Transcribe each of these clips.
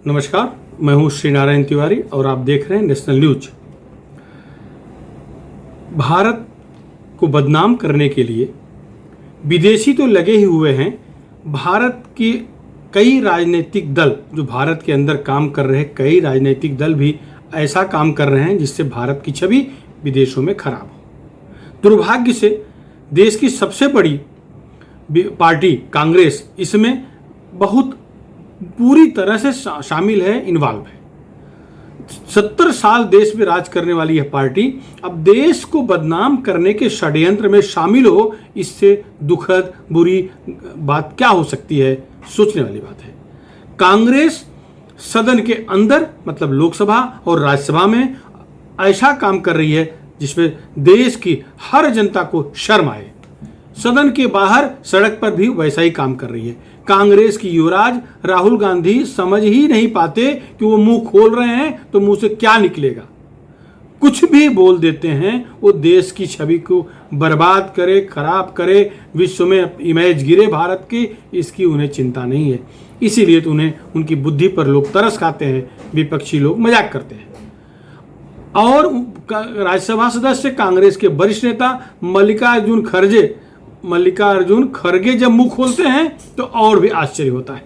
नमस्कार, मैं हूं श्री नारायण तिवारी और आप देख रहे हैं नेशनल न्यूज। भारत को बदनाम करने के लिए विदेशी तो लगे ही हुए हैं। भारत के कई राजनीतिक दल जो भारत के अंदर काम कर रहे हैं, कई राजनीतिक दल भी ऐसा काम कर रहे हैं जिससे भारत की छवि विदेशों में खराब हो। दुर्भाग्य से देश की सबसे बड़ी पार्टी कांग्रेस इसमें बहुत पूरी तरह से शामिल है, इन्वॉल्व है। 70 साल देश में राज करने वाली यह पार्टी अब देश को बदनाम करने के षड्यंत्र में शामिल हो, इससे दुखद बुरी बात क्या हो सकती है, सोचने वाली बात है। कांग्रेस सदन के अंदर मतलब लोकसभा और राज्यसभा में ऐसा काम कर रही है जिसमें देश की हर जनता को शर्म आए। सदन के बाहर सड़क पर भी वैसा ही काम कर रही है। कांग्रेस की युवराज राहुल गांधी समझ ही नहीं पाते कि वो मुंह खोल रहे हैं तो मुंह से क्या निकलेगा। कुछ भी बोल देते हैं, वो देश की छवि को बर्बाद करे, खराब करे, विश्व में इमेज गिरे भारत की, इसकी उन्हें चिंता नहीं है। इसीलिए तो उन्हें उनकी बुद्धि पर लोग तरस खाते हैं, विपक्षी लोग मजाक करते हैं। और राज्यसभा सदस्य कांग्रेस के वरिष्ठ नेता मल्लिकार्जुन खड़गे जब मुंह खोलते हैं तो और भी आश्चर्य होता है।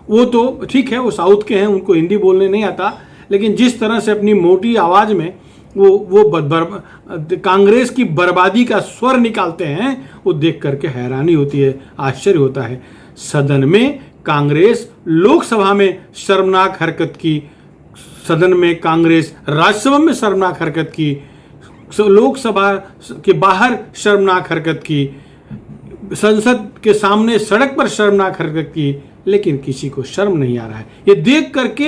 वो तो ठीक है, वो साउथ के हैं, उनको हिंदी बोलने नहीं आता, लेकिन जिस तरह से अपनी मोटी आवाज में वो कांग्रेस की बर्बादी का स्वर निकालते हैं, वो देख करके हैरानी होती है, आश्चर्य होता है। सदन में कांग्रेस लोकसभा में शर्मनाक हरकत की, सदन में कांग्रेस राज्यसभा में शर्मनाक हरकत की, लोकसभा के बाहर शर्मनाक हरकत की, संसद के सामने सड़क पर शर्मनाक हरकत की, लेकिन किसी को शर्म नहीं आ रहा है। ये देख करके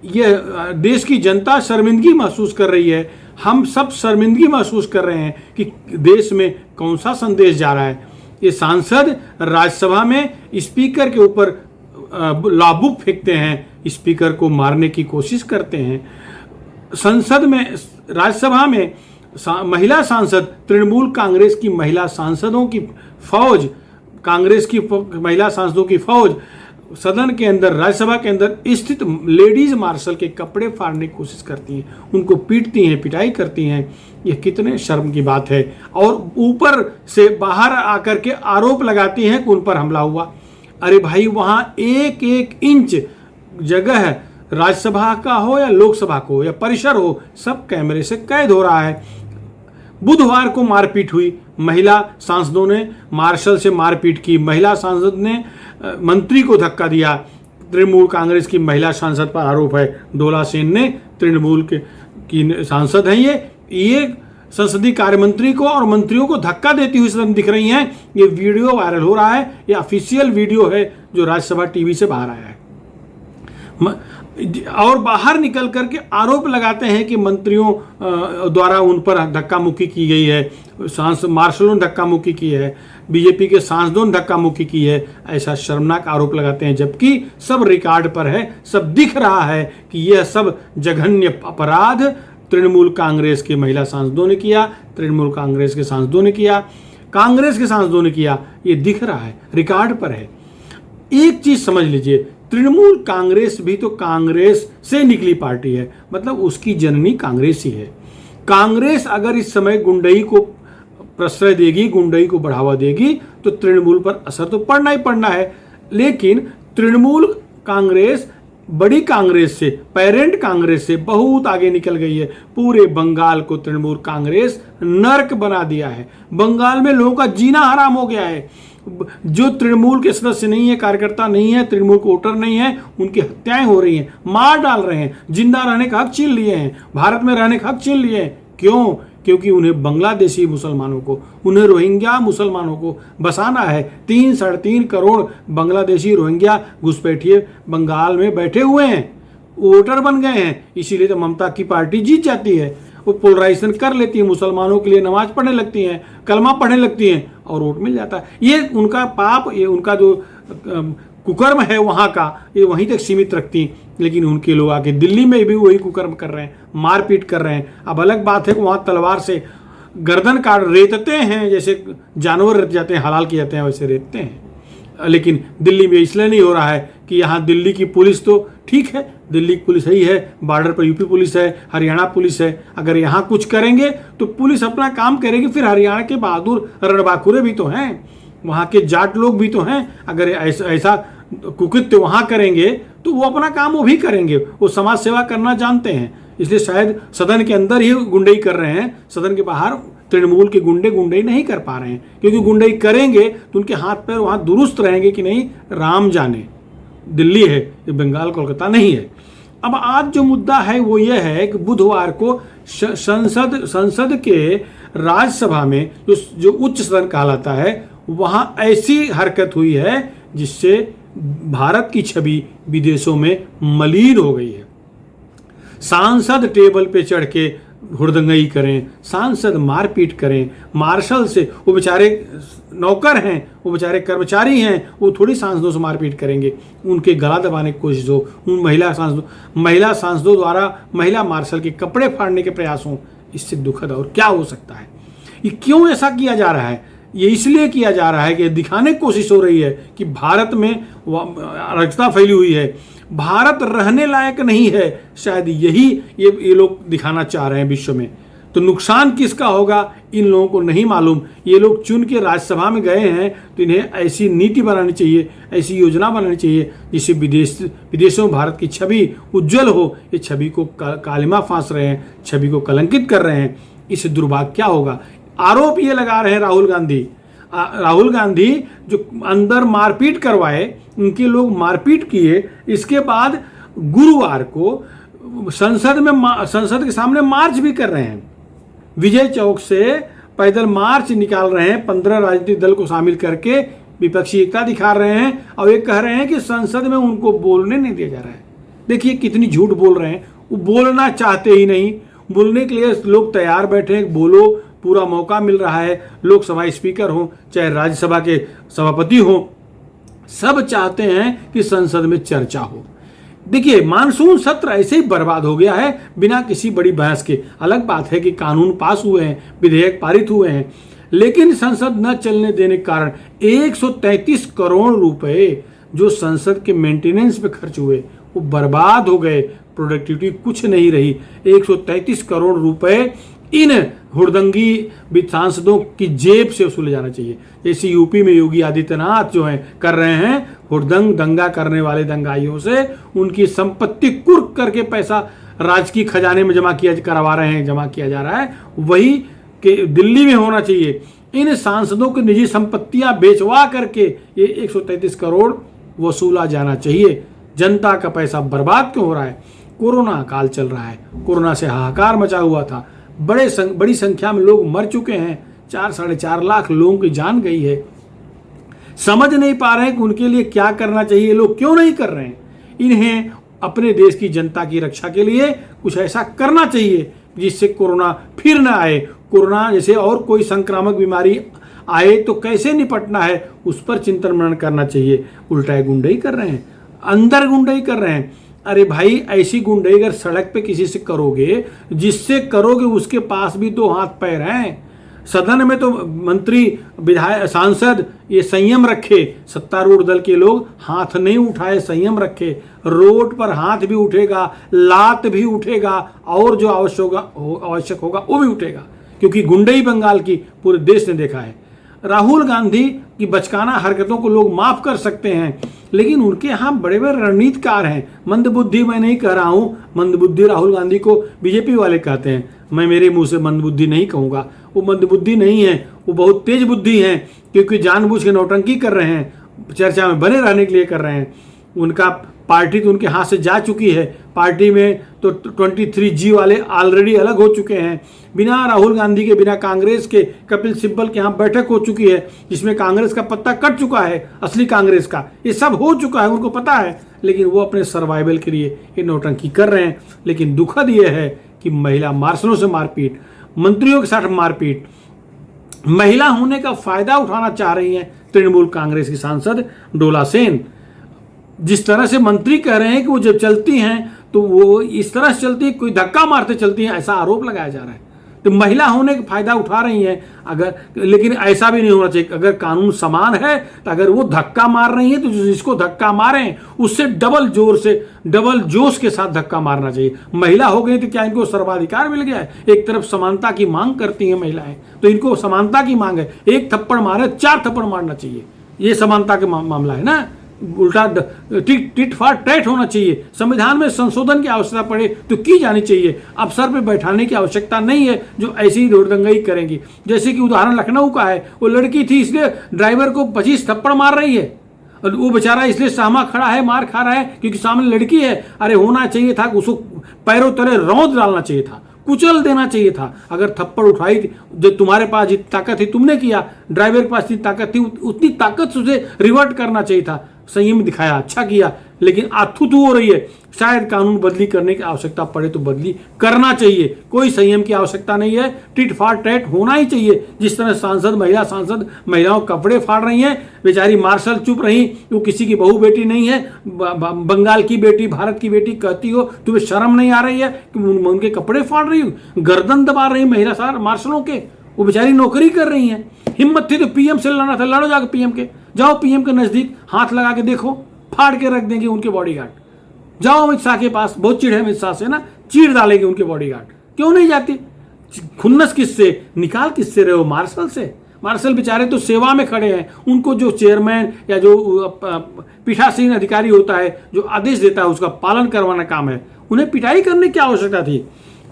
ये देश की जनता शर्मिंदगी महसूस कर रही है। हम सब शर्मिंदगी महसूस कर रहे हैं कि देश में कौन सा संदेश जा रहा है। ये सांसद राज्यसभा में स्पीकर के ऊपर लाबुक फेंकते हैं, स्पीकर को मारने की कोशिश करते हैं। संसद में, राज्यसभा में महिला सांसद, तृणमूल कांग्रेस की महिला सांसदों की फौज, कांग्रेस की महिला सांसदों की फौज सदन के अंदर, राज्यसभा के अंदर स्थित लेडीज मार्शल के कपड़े फाड़ने की कोशिश करती हैं, उनको पीटती हैं, पिटाई करती हैं। यह कितने शर्म की बात है। और ऊपर से बाहर आकर के आरोप लगाती हैं कि उन पर हमला हुआ। अरे भाई, वहां एक एक इंच जगह राज्यसभा का हो या लोकसभा को या परिसर हो, सब कैमरे से कैद हो रहा है। बुधवार को मारपीट हुई, महिला सांसदों ने मार्शल से मारपीट की, महिला सांसद ने मंत्री को धक्का दिया। तृणमूल कांग्रेस की महिला सांसद पर आरोप है, डोला सेन ने, तृणमूल की सांसद हैं ये संसदीय कार्य मंत्री को और मंत्रियों को धक्का देती हुई सदन दिख रही हैं। ये वीडियो वायरल हो रहा है, ये ऑफिशियल वीडियो है जो राज्यसभा टीवी से बाहर आया है। और बाहर निकल करके आरोप लगाते हैं कि मंत्रियों द्वारा उन पर धक्का मुक्की की गई है, मार्शलों ने धक्का मुक्की की है, बीजेपी के सांसदों ने धक्का मुक्की की है। ऐसा शर्मनाक आरोप लगाते हैं, जबकि सब रिकॉर्ड पर है, सब दिख रहा है कि यह सब जघन्य अपराध तृणमूल कांग्रेस के महिला सांसदों ने किया, तृणमूल कांग्रेस के सांसदों ने किया, कांग्रेस के सांसदों ने किया। ये दिख रहा है, रिकॉर्ड पर है। एक चीज समझ लीजिए, तृणमूल कांग्रेस भी तो कांग्रेस से निकली पार्टी है, मतलब उसकी जननी कांग्रेस ही है। कांग्रेस अगर इस समय गुंडई को प्रश्रय देगी, गुंडई को बढ़ावा देगी, तो तृणमूल पर असर तो पड़ना ही पड़ना है। लेकिन तृणमूल कांग्रेस बड़ी कांग्रेस से, पेरेंट कांग्रेस से बहुत आगे निकल गई है। पूरे बंगाल को तृणमूल कांग्रेस नर्क बना दिया है। बंगाल में लोगों का जीना हराम हो गया है। जो तृणमूल के सदस्य नहीं है, कार्यकर्ता नहीं है, तृणमूल के वोटर नहीं है, उनकी हत्याएं हो रही हैं, मार डाल रहे हैं, जिंदा रहने का हक छीन लिए हैं, भारत में रहने का हक छीन लिए हैं। क्यों? क्योंकि उन्हें बांग्लादेशी मुसलमानों को, उन्हें रोहिंग्या मुसलमानों को बसाना है। 3-3.5 करोड़ बांग्लादेशी रोहिंग्या घुसपैठिए बंगाल में बैठे हुए हैं, वोटर बन गए हैं। इसीलिए तो ममता की पार्टी जीत जाती है। वो पोलराइजेशन कर लेती है, मुसलमानों के लिए नमाज पढ़ने लगती हैं, कलमा पढ़ने लगती हैं और वोट मिल जाता है। ये उनका पाप, ये उनका जो कुकर्म है वहाँ का, ये वहीं तक सीमित रखती। लेकिन उनके लोग आके दिल्ली में भी वही कुकर्म कर रहे हैं, मारपीट कर रहे हैं। अब अलग बात है कि वहाँ तलवार से गर्दन काट रेतते हैं, जैसे जानवर रेत जाते हैं, हलाल किए जाते हैं, वैसे रेतते हैं। लेकिन दिल्ली में इसलिए नहीं हो रहा है कि यहाँ दिल्ली की पुलिस तो ठीक है, दिल्ली की पुलिस ही है, बॉर्डर पर यूपी पुलिस है, हरियाणा पुलिस है। अगर यहाँ कुछ करेंगे तो पुलिस अपना काम करेगी। फिर हरियाणा के बहादुर रणबांकुरे भी तो हैं, वहाँ के जाट लोग भी तो हैं। अगर ऐसा कुकृत्य वहाँ करेंगे तो वो अपना काम वो भी करेंगे, वो समाज सेवा करना जानते हैं। इसलिए शायद सदन के अंदर ही गुंडई कर रहे हैं, सदन के बाहर तृणमूल के गुंडई नहीं कर पा रहे हैं, क्योंकि गुंडई करेंगे तो उनके हाथ पैर वहाँ दुरुस्त रहेंगे कि नहीं, राम जाने। दिल्ली है, ये बंगाल कोलकाता नहीं है। अब आज जो मुद्दा है वो ये है कि बुधवार को संसद के राज्यसभा में जो उच्च सदन कहलाता है, वहाँ ऐसी हरकत हुई है जिससे भारत की छवि विदेशों में मलिन हो गई है। सांसद टेबल पे चढ़ के हुड़दंगई करें, सांसद मारपीट करें, मार्शल से, वो बेचारे नौकर हैं, वो बेचारे कर्मचारी हैं, वो थोड़ी सांसदों से मारपीट करेंगे, उनके गला दबाने की कोशिश हो, उन महिला सांसदों द्वारा महिला मार्शल के कपड़े फाड़ने के प्रयास हों, इससे दुखद और क्या हो सकता है। ये क्यों ऐसा किया जा रहा है? ये इसलिए किया जा रहा है कि दिखाने की कोशिश हो रही है कि भारत में अराजकता फैली हुई है, भारत रहने लायक नहीं है। शायद यही ये लोग दिखाना चाह रहे हैं विश्व में। तो नुकसान किसका होगा इन लोगों को नहीं मालूम। ये लोग चुन के राज्यसभा में गए हैं तो इन्हें ऐसी नीति बनानी चाहिए, ऐसी योजना बनानी चाहिए जिससे विदेशों में भारत की छवि उज्जवल हो। ये छवि को कालिमा फांस रहे हैं, छवि को कलंकित कर रहे हैं। इससे दुर्भाग्य क्या होगा? आरोप ये लगा रहे हैं राहुल गांधी जो अंदर मारपीट करवाए, उनके लोग मारपीट किए, इसके बाद गुरुवार को संसद के सामने मार्च भी कर रहे हैं। विजय चौक से पैदल मार्च निकाल रहे हैं, 15 राजनीतिक दल को शामिल करके विपक्षी एकता दिखा रहे हैं और ये कह रहे हैं कि संसद में उनको बोलने नहीं दिया जा रहा है। देखिए कितनी झूठ बोल रहे हैं, वो बोलना चाहते ही नहीं, बोलने के लिए लोग तैयार बैठे हैं, बोलो, पूरा मौका मिल रहा है। लोकसभा स्पीकर हो चाहे राज्यसभा के सभापति हो, सब चाहते हैं कि संसद में चर्चा हो। देखिए मानसून सत्र ऐसे ही बर्बाद हो गया है बिना किसी बड़ी बहस के। अलग बात है कि कानून पास हुए हैं, विधेयक पारित हुए हैं, लेकिन संसद न चलने देने के कारण 133 करोड़ रुपए जो संसद के मेंटेनेंस पे खर्च हुए वो बर्बाद हो गए। प्रोडक्टिविटी कुछ नहीं रही। 133 करोड़ रुपए इन हुड़दंगी सांसदों की जेब से वसूले जाना चाहिए। जैसे यूपी में योगी आदित्यनाथ जो है कर रहे हैं, दंगा करने वाले दंगाइयों से उनकी संपत्ति कुर्क करके पैसा राजकीय खजाने में जमा किया जा रहा है। वही के दिल्ली में होना चाहिए। इन सांसदों की निजी संपत्तियां बेचवा करके ये 133 करोड़ वसूला जाना चाहिए। जनता का पैसा बर्बाद क्यों हो रहा है? कोरोना काल चल रहा है, कोरोना से हाहाकार मचा हुआ था, बड़ी संख्या में लोग मर चुके हैं, 4-4.5 लाख लोगों की जान गई है। समझ नहीं पा रहे हैं कि उनके लिए क्या करना चाहिए, लोग क्यों नहीं कर रहे हैं। इन्हें अपने देश की जनता की रक्षा के लिए कुछ ऐसा करना चाहिए जिससे कोरोना फिर ना आए। कोरोना जैसे और कोई संक्रामक बीमारी आए तो कैसे निपटना है, उस पर चिंतन मनन करना चाहिए। उल्टा गुंडई कर रहे हैं, अंदर गुंडई कर रहे हैं। अरे भाई, ऐसी गुंडई अगर सड़क पे किसी से करोगे, जिससे करोगे उसके पास भी 2 हाथ पैर हैं। सदन में तो मंत्री, विधायक, सांसद ये संयम रखे, सत्तारूढ़ दल के लोग हाथ नहीं उठाए, संयम रखे। रोड पर हाथ भी उठेगा, लात भी उठेगा और जो आवश्यक होगा वो भी उठेगा, क्योंकि गुंडई बंगाल की पूरे देश ने देखा है। राहुल गांधी की बचकाना हरकतों को लोग माफ कर सकते हैं, लेकिन उनके यहाँ बड़े बड़े रणनीतिकार हैं। मंदबुद्धि मैं नहीं कह रहा हूँ, मंदबुद्धि राहुल गांधी को बीजेपी वाले कहते हैं। मैं मेरे मुंह से मंदबुद्धि नहीं कहूँगा, वो मंदबुद्धि नहीं है, वो बहुत तेज बुद्धि है, क्योंकि जानबूझ के नौटंकी कर रहे हैं, चर्चा में बने रहने के लिए कर रहे हैं। उनका पार्टी तो उनके हाथ से जा चुकी है। पार्टी में तो 23G वाले ऑलरेडी अलग हो चुके हैं। बिना राहुल गांधी के, बिना कांग्रेस के, कपिल सिब्बल के यहाँ बैठक हो चुकी है जिसमें कांग्रेस का पत्ता कट चुका है, असली कांग्रेस का। ये सब हो चुका है, उनको पता है, लेकिन वो अपने सर्वाइवल के लिए ये नौटंकी कर रहे हैं। लेकिन दुखद ये है कि महिला मार्शलों से मारपीट, मंत्रियों के साथ मारपीट, महिला होने का फायदा उठाना चाह रही हैं तृणमूल कांग्रेस की सांसद डोला सेन। जिस तरह से मंत्री कह रहे हैं कि वो जब चलती हैं तो वो इस तरह से चलती है, कोई धक्का मारते चलती हैं, ऐसा आरोप लगाया जा रहा है। तो महिला होने का फायदा उठा रही हैं अगर, लेकिन ऐसा भी नहीं होना चाहिए। अगर कानून समान है तो अगर वो धक्का मार रही है तो जिसको धक्का मारें उससे डबल जोर से, डबल जोश के साथ धक्का मारना चाहिए। महिला हो गई तो क्या इनको सर्वाधिकार मिल गया है? एक तरफ समानता की मांग करती हैं महिलाएं, तो इनको समानता की मांग है, एक थप्पड़ मारे 4 थप्पड़ मारना चाहिए, ये समानता का मामला है ना। उल्टा टिट फॉर टैट होना चाहिए। संविधान में संशोधन की आवश्यकता पड़े तो की जानी चाहिए, अफसर पे बैठाने की आवश्यकता नहीं है जो ऐसी ही दौड़दंगई करेंगी। जैसे कि उदाहरण लखनऊ का है, वो लड़की थी इसलिए ड्राइवर को 25 थप्पड़ मार रही है और वो बेचारा इसलिए सहमा खड़ा है, मार खा रहा है क्योंकि सामने लड़की है। अरे होना चाहिए था उसको पैरों तले रौंद डालना चाहिए था, कुचल देना चाहिए था। अगर थप्पड़ उठाई थी, जो तुम्हारे पास जितनी ताकत थी तुमने किया, ड्राइवर के पास जितनी ताकत थी उतनी ताकत से उसे रिवर्ट करना चाहिए था। संयम दिखाया, अच्छा किया, लेकिन आथुतू हो रही है। शायद कानून बदली करने की आवश्यकता पड़े तो बदली करना चाहिए, कोई संयम की आवश्यकता नहीं है। टिट फॉर टैट होना ही चाहिए। जिस तरह सांसद, महिला सांसद महिलाओं कपड़े फाड़ रही हैं, बेचारी मार्शल चुप रही, वो किसी की बहू बेटी नहीं है, बंगाल की बेटी, भारत की बेटी कहती हो, तुम्हें शर्म नहीं आ रही है कि उनके कपड़े फाड़ रही हो, गर्दन दबा रही महिला मार्शलों के, वो बेचारी नौकरी कर रही हैं। हिम्मत थी तो पीएम से लड़ना था, लड़ो जाकर पीएम के, जाओ पीएम के नजदीक हाथ लगा के देखो, फाड़ के रख देंगे उनके बॉडीगार्ड। जाओ अमित शाह के पास, बहुत चिढ़ है अमित शाह से ना, चीर डालेंगे उनके बॉडीगार्ड। क्यों नहीं जाती? खुन्नस किससे, निकाल किससे रहे हो? मार्शल से। मार्शल बेचारे तो सेवा में खड़े हैं, उनको जो चेयरमैन या जो पीठासीन अधिकारी होता है जो आदेश देता है उसका पालन करवाना काम है, उन्हें पिटाई करने की आवश्यकता थी।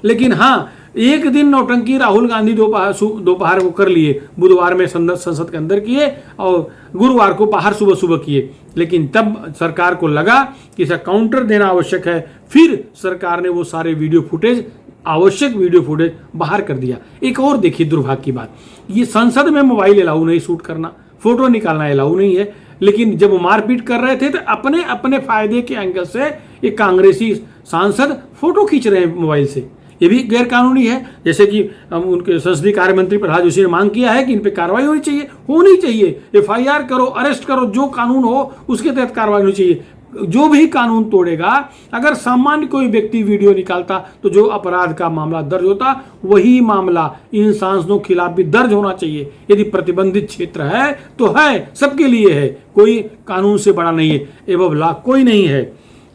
लेकिन हाँ, एक दिन नौटंकी राहुल गांधी दोपहर को कर लिए, बुधवार में संसद के अंदर किए और गुरुवार को बाहर सुबह सुबह किए। लेकिन तब सरकार को लगा कि इसका काउंटर देना आवश्यक है, फिर सरकार ने वो सारे वीडियो फुटेज, आवश्यक वीडियो फुटेज बाहर कर दिया। एक और देखिए दुर्भाग्य की बात, ये संसद में मोबाइल अलाउ नहीं शूट करना, फोटो निकालना अलाउ नहीं है, लेकिन जब वो मारपीट कर रहे थे तो अपने अपने फायदे के एंगल से ये कांग्रेसी सांसद फोटो खींच रहे हैं मोबाइल से, ये भी गैर कानूनी है। जैसे कि उनके संसदीय कार्य मंत्री प्रहलाद जोशी ने मांग किया है कि इन पे कार्रवाई होनी चाहिए, एफआईआर करो, अरेस्ट करो, जो कानून हो उसके तहत कार्रवाई होनी चाहिए। जो भी कानून तोड़ेगा, अगर सामान्य कोई व्यक्ति वीडियो निकालता तो जो अपराध का मामला दर्ज होता वही मामला इन सांसदों के खिलाफ भी दर्ज होना चाहिए। यदि प्रतिबंधित क्षेत्र है तो है, सबके लिए है, कोई कानून से बड़ा नहीं है, एवं लॉ कोई नहीं है।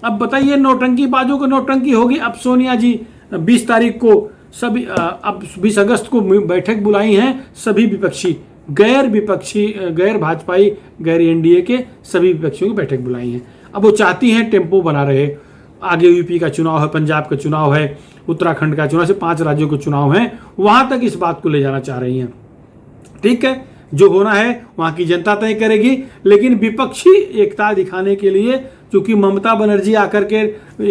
अब बताइए, नौटंकी बाजों को नौटंकी होगी। अब सोनिया जी 20 तारीख को सभी, अब 20 अगस्त को बैठक बुलाई हैं, सभी विपक्षी, गैर भाजपाई, गैर एनडीए के सभी विपक्षियों की बैठक बुलाई हैं। अब वो चाहती हैं टेम्पो बना रहे, आगे यूपी का चुनाव है, पंजाब का चुनाव है, उत्तराखंड का चुनाव, से 5 राज्यों के चुनाव हैं, वहां तक इस बात को ले जाना चाह रही हैं। ठीक है, जो होना है वहां की जनता तय करेगी, लेकिन विपक्षी एकता दिखाने के लिए, चूंकि ममता बनर्जी आकर के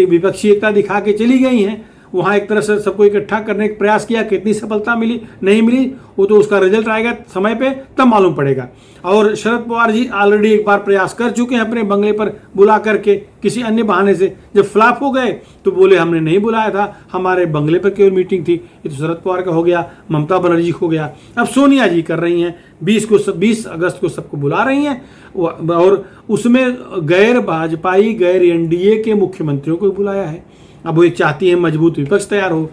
विपक्षी एकता दिखा के चली गई हैं, वहाँ एक तरह से सबको इकट्ठा करने का प्रयास किया, कितनी सफलता मिली नहीं मिली वो तो उसका रिजल्ट आएगा समय पे, तब मालूम पड़ेगा। और शरद पवार जी ऑलरेडी एक बार प्रयास कर चुके हैं अपने बंगले पर बुला करके किसी अन्य बहाने से, जब फ्लॉप हो गए तो बोले हमने नहीं बुलाया था, हमारे बंगले पर केवल मीटिंग थी। ये तो शरद पवार का हो गया, ममता बनर्जी हो गया। अब सोनिया जी कर रही हैं, 20 अगस्त को सबको बुला रही हैं और उसमें गैर भाजपाई, गैर एनडीए के मुख्यमंत्रियों को बुलाया है। अब वो एक चाहती है मजबूत विपक्ष तैयार हो।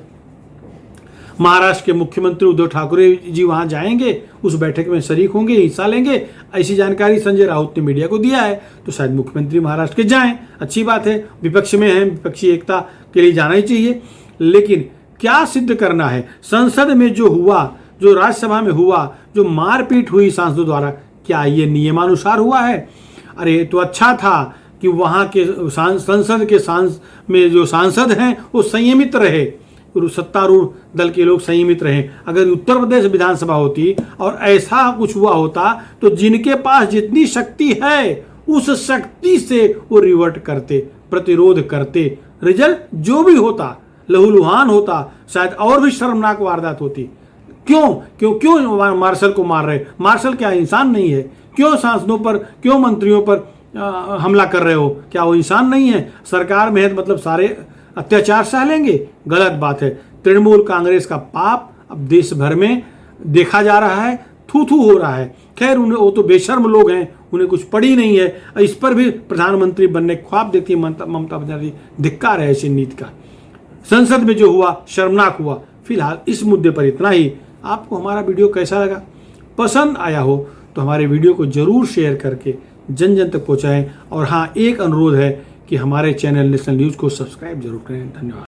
महाराष्ट्र के मुख्यमंत्री उद्धव ठाकरे जी वहां जाएंगे, उस बैठक में शरीक होंगे, हिस्सा लेंगे, ऐसी जानकारी संजय राउत ने मीडिया को दिया है। तो शायद मुख्यमंत्री महाराष्ट्र के जाएं, अच्छी बात है, विपक्ष में है, विपक्षी एकता के लिए जाना ही चाहिए। लेकिन क्या सिद्ध करना है? संसद में जो हुआ, जो राज्यसभा में हुआ, जो मारपीट हुई सांसदों द्वारा, क्या ये नियमानुसार हुआ है? अरे तो अच्छा था कि वहाँ के संसद के में जो सांसद हैं वो संयमित रहे, सत्तारूढ़ दल के लोग संयमित रहे। अगर उत्तर प्रदेश विधानसभा होती और ऐसा कुछ हुआ होता तो जिनके पास जितनी शक्ति है उस शक्ति से वो रिवर्ट करते, प्रतिरोध करते, रिजल्ट जो भी होता लहूलुहान होता, शायद और भी शर्मनाक वारदात होती। क्यों मार्शल को मार रहे? मार्शल क्या इंसान नहीं है? क्यों सांसदों पर, क्यों मंत्रियों पर हमला कर रहे हो? क्या वो इंसान नहीं है? सरकार में है तो मतलब सारे अत्याचार सह लेंगे? गलत बात है। तृणमूल कांग्रेस का पाप अब देश भर में देखा जा रहा है, थू थू हो रहा है। खैर, उन्हें, वो तो बेशर्म लोग हैं, उन्हें कुछ पड़ी नहीं है। इस पर भी प्रधानमंत्री बनने ख्वाब देखती है ममता बनर्जी। धिक्कार है ऐसी नीति का। संसद में जो हुआ शर्मनाक हुआ, फिलहाल इस मुद्दे पर इतना ही। आपको हमारा वीडियो कैसा लगा, पसंद आया हो तो हमारे वीडियो को ज़रूर शेयर करके जन जन तक पहुँचाएँ। और हाँ, एक अनुरोध है कि हमारे चैनल नेशनल न्यूज़ को सब्सक्राइब जरूर करें। धन्यवाद।